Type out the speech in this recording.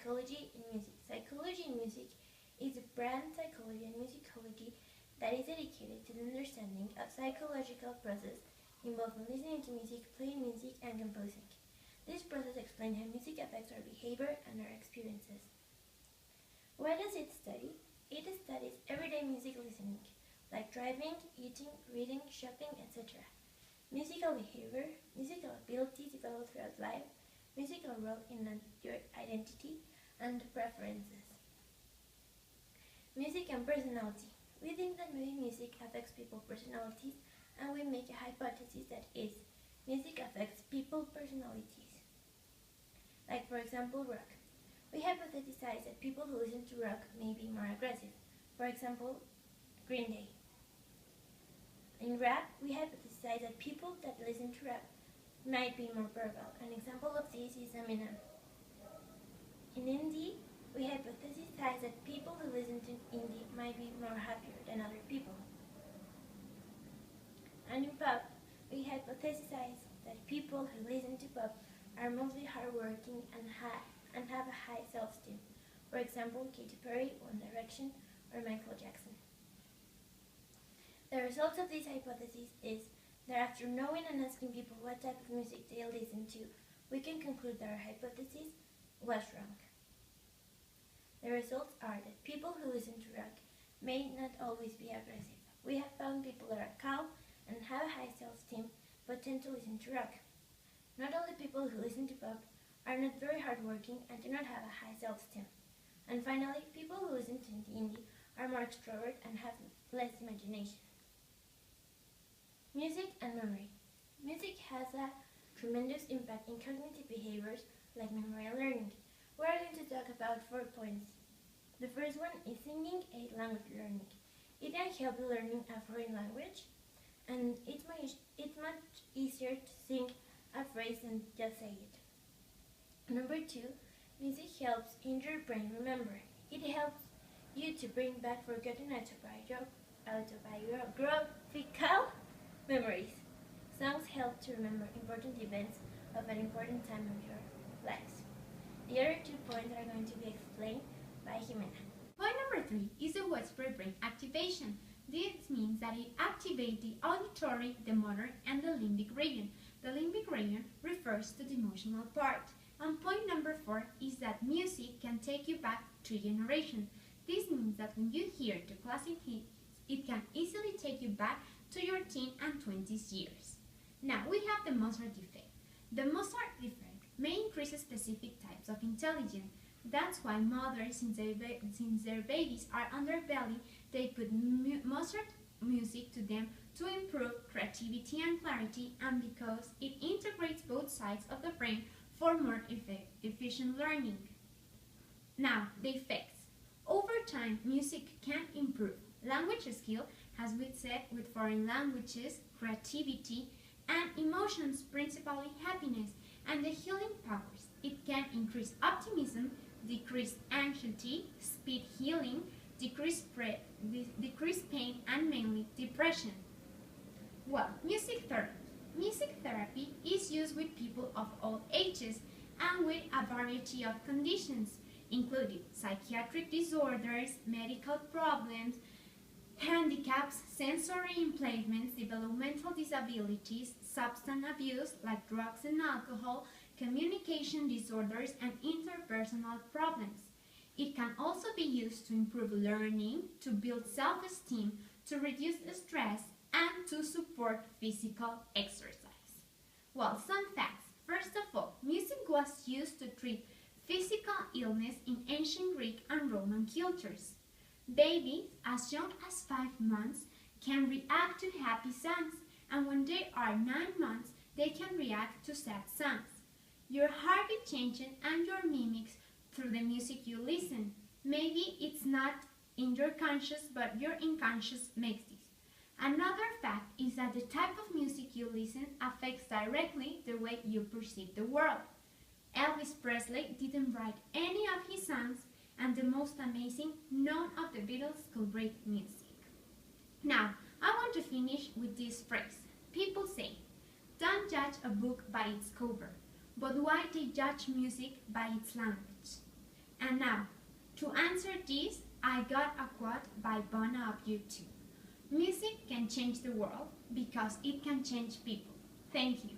Psychology in Music. Psychology in Music is a branch psychology and musicology that is dedicated to the understanding of psychological process involved in listening to music, playing music, and composing. This process explains how music affects our behavior and our experiences. What does it study? It studies everyday music listening, like driving, eating, reading, shopping, etc. Musical behavior, musical abilities developed throughout life, musical role in your identity, and preferences. Music and personality. We think that maybe music affects people's personalities, and we make a hypothesis that is, music affects people's personalities. Like for example, rock. We hypothesize that people who listen to rock may be more aggressive. For example, Green Day. In rap, we hypothesize that people that listen to rap might be more verbal. An example of this is Eminem. In indie, we hypothesize that people who listen to indie might be more happier than other people. And in pop, we hypothesize that people who listen to pop are mostly hardworking and have a high self-esteem. For example, Katy Perry, One Direction, or Michael Jackson. The result of this hypothesis is that after knowing and asking people what type of music they listen to, we can conclude that our hypothesis was wrong. The results are that people who listen to rock may not always be aggressive. We have found people that are calm and have a high self-esteem but tend to listen to rock. Not all the people who listen to pop are not very hardworking and do not have a high self-esteem. And finally, people who listen to indie are more extrovert and have less imagination. Music and memory. Music has a tremendous impact in cognitive behaviors like memory and learning. We are going to talk about 4 points. The first one is singing aid language learning. It can help the learning a foreign language, and it's much easier to sing a phrase than just say it. Number 2, music helps in your brain remember. It helps you to bring back forgotten autobiographical memories. Songs help to remember important events of an important time of your lives. The other 2 points are going to be explained by Jimena. Point number 3 is the widespread brain activation. This means that it activates the auditory, the motor, and the limbic region. The limbic region refers to the emotional part. And point number 4 is that music can take you back 2 generations. This means that when you hear the classic hits, it can easily take you back to your teen and 20s years. Now we have the Mozart effect. The Mozart effect may increase specific types of intelligence. That's why mothers, since their babies are on their belly, they put Mozart music to them to improve creativity and clarity, and because it integrates both sides of the brain for more efficient learning. Now, the effects. Over time, music can improve language skill, as we said, with foreign languages, creativity, and emotions, principally happiness, and the healing powers. It can increase optimism, decrease anxiety, speed healing, decrease pain, and mainly depression. Well, music therapy. Music therapy is used with people of all ages and with a variety of conditions, including psychiatric disorders, medical problems, handicaps, sensory impairments, developmental disabilities, substance abuse like drugs and alcohol, communication disorders, and interpersonal problems. It can also be used to improve learning, to build self-esteem, to reduce stress, and to support physical exercise. Well, some facts. First of all, music was used to treat physical illness in ancient Greek and Roman cultures. Babies as young as 5 months can react to happy songs, and when they are 9 months, they can react to sad songs. Your heartbeat changes and your mimics through the music you listen. Maybe it's not in your conscious, but your unconscious makes this. Another fact is that the type of music you listen affects directly the way you perceive the world. Elvis Presley didn't write any of his songs, and the most amazing, none of the Beatles could break music. Now, I want to finish with this phrase. People say, don't judge a book by its cover, but why they judge music by its language? And now, to answer this, I got a quote by Bono of U2. Music can change the world because it can change people. Thank you.